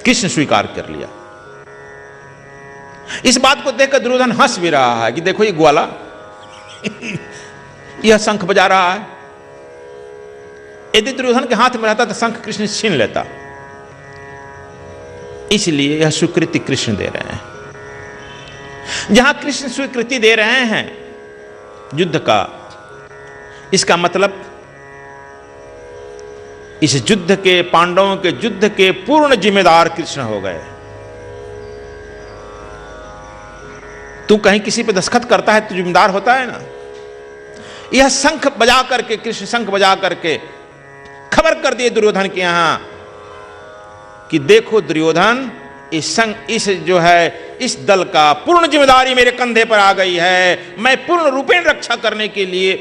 कृष्ण स्वीकार कर लिया। इस बात को देखकर दुर्योधन हंस भी रहा है कि देखो ये ग्वाला यह शंख बजा रहा है। यदि दुर्योधन के हाथ में रहता तो शंख कृष्ण छीन लेता। इसलिए यह स्वीकृति कृष्ण दे रहे हैं। जहां कृष्ण स्वीकृति दे रहे हैं युद्ध का, इसका मतलब इस युद्ध के, पांडवों के युद्ध के पूर्ण जिम्मेदार कृष्ण हो गए। तू कहीं किसी पे दस्तखत करता है तो जिम्मेदार होता है ना। यह शंख बजा करके, कृष्ण शंख बजा करके खबर कर दिए दुर्योधन के यहां कि देखो दुर्योधन, इस जो है इस दल का पूर्ण जिम्मेदारी मेरे कंधे पर आ गई है। मैं पूर्ण रूपेण रक्षा करने के लिए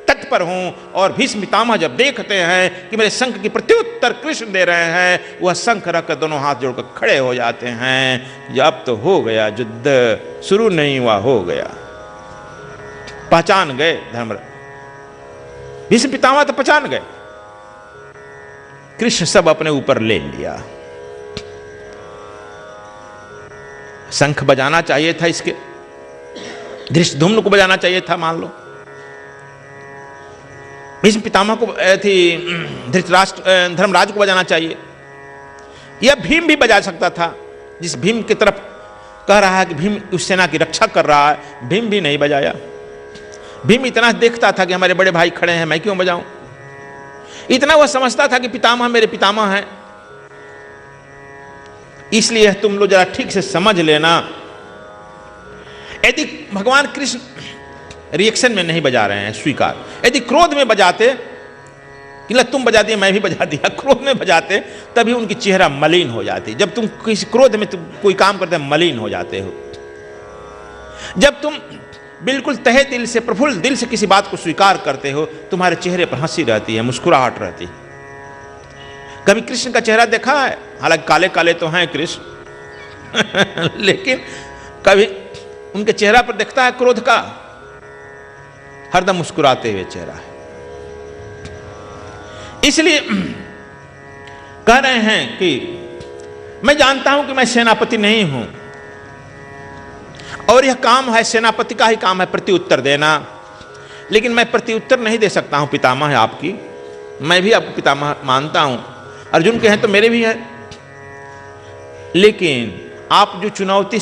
तत्पर हूं। और भीष्म पितामह जब देखते हैं कि मेरे शंख की प्रत्युत्तर कृष्ण दे रहे हैं, वह शंख रखकर दोनों हाथ जोड़कर खड़े हो जाते हैं। अब तो हो गया युद्ध, शुरू नहीं हुआ, हो गया। पहचान गए धर्मराज, भीष्म पितामह तो पहचान गए। कृष्ण सब अपने ऊपर ले लिया। शंख बजाना चाहिए था, इसके धृष्टद्युम्न को बजाना चाहिए था, मान लो भीष्म पितामह को थी, धृतराष्ट्र धर्मराज को बजाना चाहिए, या भीम भी बजा सकता था। जिस भीम की तरफ कह रहा है कि भीम उस सेना की रक्षा कर रहा है, भीम भी नहीं बजाया। भीम इतना देखता था कि हमारे बड़े भाई खड़े हैं, मैं क्यों बजाऊं। इतना वह समझता था कि पितामह मेरे पितामह हैं। इसलिए तुम लोग जरा ठीक से समझ लेना, यदि भगवान कृष्ण रिएक्शन में नहीं बजा रहे हैं, स्वीकार, यदि क्रोध में बजाते कि तुम बजा दिए मैं भी बजा दिया, क्रोध में बजाते तभी उनकी चेहरा मलिन हो जाती। जब तुम किसी क्रोध में तुम कोई काम करते मलिन हो जाते हो। जब तुम बिल्कुल तहे दिल से, प्रफुल्ल दिल से किसी बात को स्वीकार करते हो, तुम्हारे चेहरे पर हंसी रहती है, मुस्कुराहट रहती है। कभी कृष्ण का चेहरा देखा है? हालांकि काले काले तो हैं कृष्ण लेकिन कभी उनके चेहरा पर दिखता है क्रोध का? हरदम मुस्कुराते हुए चेहरा है। इसलिए कह रहे हैं कि मैं जानता हूं कि मैं सेनापति नहीं हूं, और यह काम है सेनापति का ही काम है प्रत्युत्तर देना, लेकिन मैं प्रत्युत्तर नहीं दे सकता हूं पितामह है आपकी। मैं भी आपको पितामह मानता हूं, अर्जुन के हैं तो मेरे भी है, लेकिन आप जो चुनौती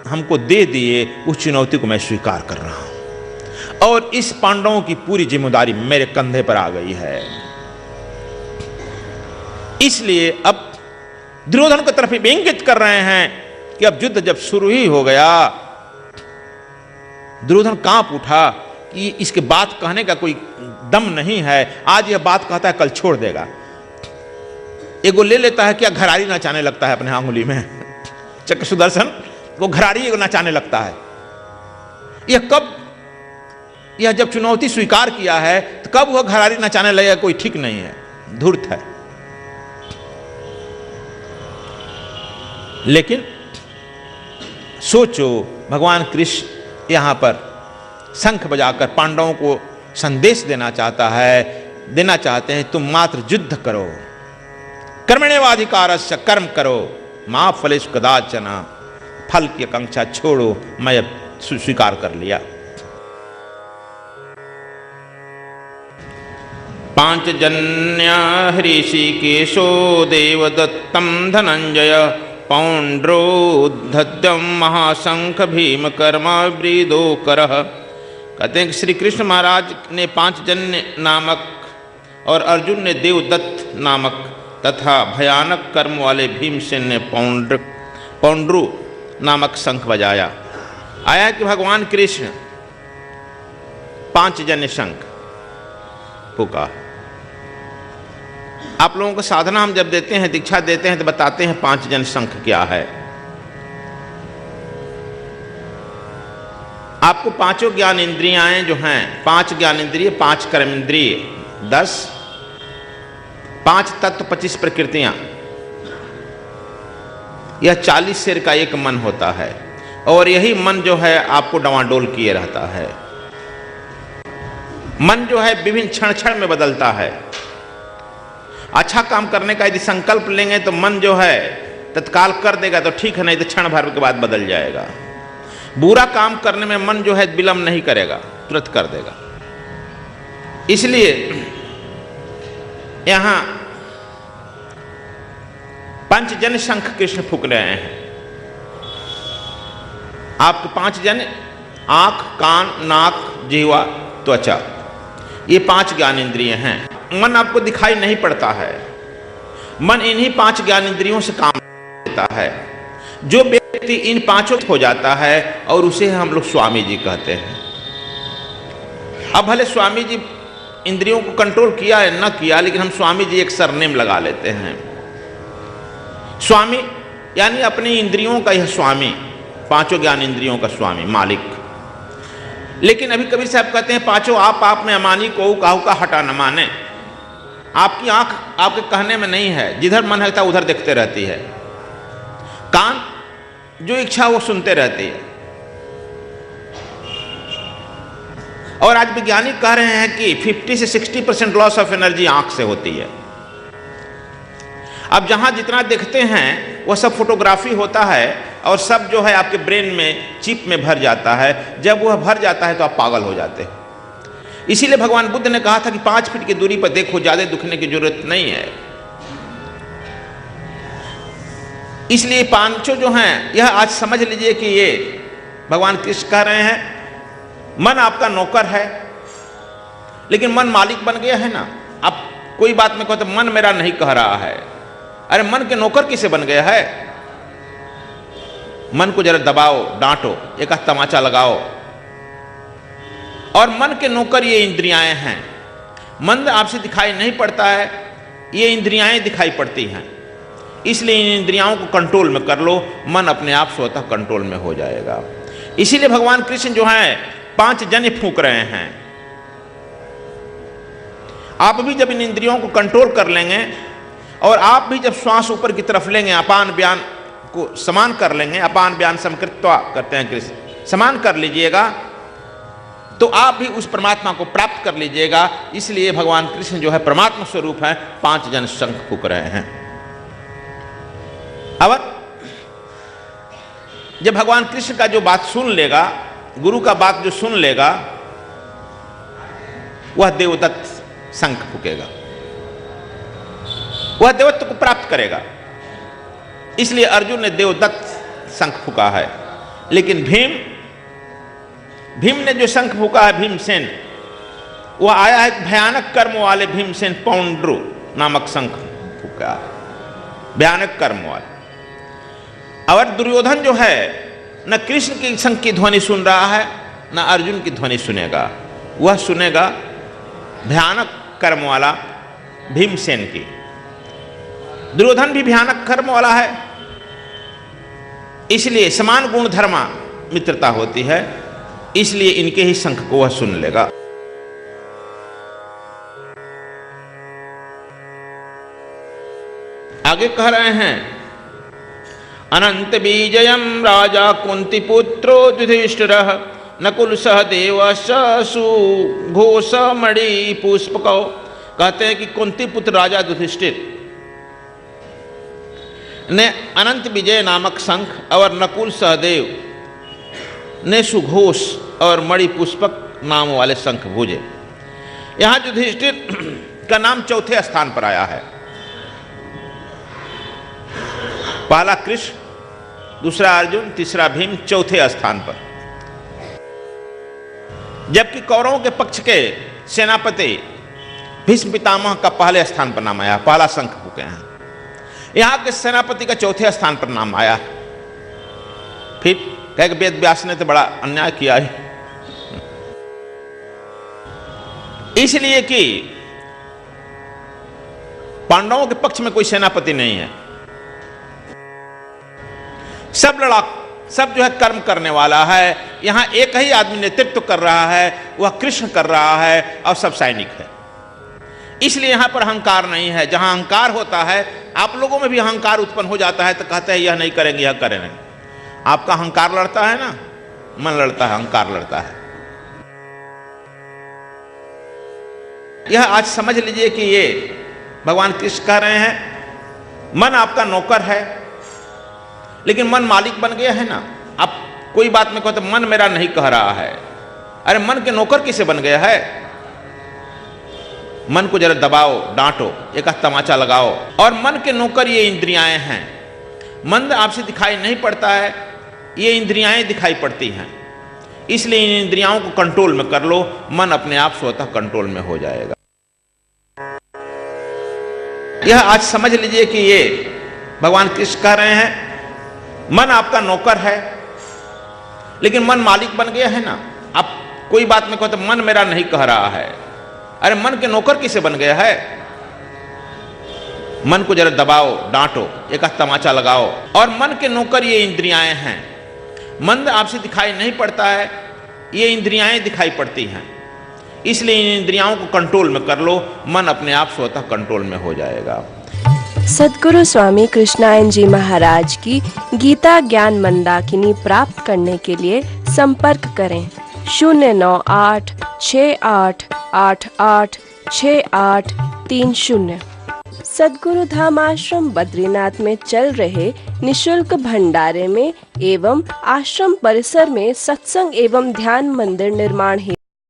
हमको दे दिए उस चुनौती को मैं स्वीकार कर रहा हूं, और इस पांडवों की पूरी जिम्मेदारी मेरे कंधे पर आ गई है। इसलिए अब दुर्योधन की तरफ इंगित कर रहे हैं कि अब युद्ध जब शुरू ही हो गया, दुर्योधन कांप उठा कि इसके बात कहने का कोई दम नहीं है। आज यह बात कहता है कल छोड़ देगा। एगो ले लेता है, क्या घरारी नचाने लगता है अपने अंगुली में चक्र सुदर्शन, वो घरारी एगो नचाने लगता है। यह जब चुनौती स्वीकार किया है तो कब वह घरारी नचाने लगेगा, कोई ठीक नहीं है, धूर्त है। लेकिन सोचो, भगवान कृष्ण यहां पर शंख बजाकर पांडवों को संदेश देना चाहते हैं, तुम मात्र युद्ध करो, कर्मण्येवाधिकारस्य, कर्म करो, मा फलेषु कदाचन, फल की आकांक्षा छोड़ो, मैं अब स्वीकार कर लिया। पांचजन्य ऋषिकेशो देवदत्तम धनंजय पौंड्रोद्धत्यम महाशंख भीम कर्मा वृदो करः। कहते हैं कि श्री कृष्ण महाराज ने पांचजन्य नामक और अर्जुन ने देवदत्त नामक तथा भयानक कर्म वाले भीमसेन ने पौंड्रू नामक शंख बजाया। आया कि भगवान कृष्ण पांचजन्य शंख फूका। आप लोगों को साधना हम जब देते हैं, दीक्षा देते हैं, तो बताते हैं पांचजन्य शंख क्या है। आपको पांचों ज्ञान इंद्रियां जो हैं, 5 ज्ञान इंद्रिय, 5 कर्म इंद्रिय, 10, 5 तत्व, 25 प्रकृतियां, यह 40 शेर का एक मन होता है, और यही मन जो है आपको डवाडोल किए रहता है। मन जो है विभिन्न क्षण क्षण में बदलता है। अच्छा काम करने का यदि संकल्प लेंगे तो मन जो है तत्काल कर देगा तो ठीक है, नहीं तो क्षण भर के बाद बदल जाएगा। बुरा काम करने में मन जो है विलंब नहीं करेगा, तुरंत कर देगा। इसलिए यहां पंचजन शंख कृष्ण फूंक रहे हैं। आपके 5 जन, आंख, कान, नाक, जिह्वा, त्वचा, ये 5 ज्ञान इंद्रिय हैं। मन आपको दिखाई नहीं पड़ता है, मन इन्हीं 5 ज्ञान इंद्रियों से काम लेता है। जो व्यक्ति इन 5 हो जाता है और उसे हम लोग स्वामी जी कहते हैं। अब भले स्वामी जी इंद्रियों को कंट्रोल किया है न किया, लेकिन हम स्वामी जी एक सरनेम लगा लेते हैं। स्वामी यानी अपनी इंद्रियों का यह स्वामी, 5 ज्ञान इंद्रियों का स्वामी, मालिक। लेकिन अभी कबीर साहब कहते हैं 5 आप में अमानी को काहू का हटा न माने। आपकी आंख आपके कहने में नहीं है, जिधर मन है उधर देखते रहती है। कान जो इच्छा वो सुनते रहती है। और आज वैज्ञानिक कह रहे हैं कि 50 से 60% लॉस ऑफ एनर्जी आंख से होती है। अब जहां जितना देखते हैं वह सब फोटोग्राफी होता है और सब जो है आपके ब्रेन में, चिप में भर जाता है। जब वह भर जाता है तो आप पागल हो जाते हैं। इसीलिए भगवान बुद्ध ने कहा था कि 5 फीट की दूरी पर देखो, ज्यादा दुखने की जरूरत नहीं है। इसलिए 5 जो हैं, यह आज समझ लीजिए कि ये भगवान कृष्ण कह रहे हैं मन आपका नौकर है, लेकिन मन मालिक बन गया है ना। अब कोई बात में कहते मन मेरा नहीं कह रहा है। अरे मन के नौकर किसे बन गया है? मन को जरा दबाओ, डांटो, एक तमाचा लगाओ। और मन के नौकर ये इंद्रियाएं हैं। मन आपसे दिखाई नहीं पड़ता है, ये इंद्रियाएं दिखाई पड़ती हैं। इसलिए इन इंद्रियाओं को कंट्रोल में कर लो, मन अपने आप स्वतः कंट्रोल में हो जाएगा। इसीलिए भगवान कृष्ण जो है 5 जन फूंक रहे हैं। आप भी जब इन इंद्रियों को कंट्रोल कर लेंगे और आप भी जब श्वास ऊपर की तरफ लेंगे, अपान व्यान को समान कर लेंगे, अपान व्यान समकृत्वा करते हैं कृष्ण, समान कर लीजिएगा, तो आप भी उस परमात्मा को प्राप्त कर लीजिएगा। इसलिए भगवान कृष्ण जो है परमात्मा स्वरूप है, 5 जन शंख फूंक रहे हैं। अब जब भगवान कृष्ण का जो बात सुन लेगा, गुरु का बात जो सुन लेगा, वह देवदत्त शंख फूंकेगा, वह देवत्व को प्राप्त करेगा। इसलिए अर्जुन ने देवदत्त शंख फूंका है। लेकिन भीम ने जो शंख फूंका है, भीमसेन, वह आया है भयानक कर्म वाले भीमसेन पौंड्रु नामक शंख फूंका, भयानक कर्म वाले। और दुर्योधन जो है न कृष्ण की शंख की ध्वनि सुन रहा है, न अर्जुन की ध्वनि सुनेगा, वह सुनेगा भयानक कर्म वाला भीमसेन की। दुर्योधन भी भयानक कर्म वाला है। इसलिए समान गुण धर्मा मित्रता होती है, इसलिए इनके ही शंख को वह सुन लेगा। आगे कह रहे हैं अनंत बीजयम राजा कुंती पुत्रो युधिष्ठिरः नकुल सहदेव सुघोष मणि पुष्पको। कहते हैं कि कुंती पुत्र राजा युधिष्ठिर ने अनंत विजय नामक शंख और नकुल सहदेव ने सुघोष और मणि पुष्पक नाम वाले शंख भूजे। यहां युधिष्ठिर का नाम 4थे स्थान पर आया है। पहला कृष्ण, दूसरा अर्जुन, तीसरा भीम, 4थे स्थान पर। जबकि कौरवों के पक्ष के सेनापति भीष्म पितामह का पहले स्थान पर नाम आया, पहला शंख फूंके हैं। यहां के सेनापति का 4थे स्थान पर नाम आया। फिर कह के वेद व्यास ने तो बड़ा अन्याय किया है, इसलिए कि पांडवों के पक्ष में कोई सेनापति नहीं है। सब लड़ाक, सब जो है कर्म करने वाला है। यहां एक ही आदमी नेतृत्व कर रहा है, वह कृष्ण कर रहा है, और सब सैनिक है। इसलिए यहां पर अहंकार नहीं है। जहां अहंकार होता है, आप लोगों में भी अहंकार उत्पन्न हो जाता है, तो कहते हैं यह नहीं करेंगे, यह करेंगे। आपका अहंकार लड़ता है ना, मन लड़ता है, अहंकार लड़ता है। यह आज समझ लीजिए कि ये भगवान कृष्ण कह रहे हैं मन आपका नौकर है, लेकिन मन मालिक बन गया है ना। अब कोई बात में कहते मन मेरा नहीं कह रहा है, अरे मन के नौकर किसे बन गया है। मन को जरा दबाओ, डांटो, एक तमाचा लगाओ। और मन के नौकर ये इंद्रियाएं हैं। मन आपसे दिखाई नहीं पड़ता है, ये इंद्रियाएं दिखाई पड़ती हैं। इसलिए इन इंद्रियाओं को कंट्रोल में कर लो, मन अपने आप स्वतः कंट्रोल में हो जाएगा। यह आज समझ लीजिए कि ये भगवान कृष्ण कह रहे हैं, मन आपका नौकर है, लेकिन मन मालिक बन गया है ना। अब कोई बात में कहते मन मेरा नहीं कह रहा है, अरे मन के नौकर किसे बन गया है। मन को जरा दबाओ, डांटो, एक तमाचा लगाओ। और मन के नौकर ये इंद्रियाएं हैं। मन आपसे दिखाई नहीं पड़ता है, ये इंद्रियाएं दिखाई पड़ती हैं। इसलिए इन इंद्रियाओं को कंट्रोल में कर लो, मन अपने आप स्वतः कंट्रोल में हो जाएगा। सद्गुरु स्वामी कृष्णायन जी महाराज की गीता ज्ञान मंदाकिनी प्राप्त करने के लिए संपर्क करें 09868886830। सद्गुरु धाम आश्रम बद्रीनाथ में चल रहे निशुल्क भंडारे में एवं आश्रम परिसर में सत्संग एवं ध्यान मंदिर निर्माण है।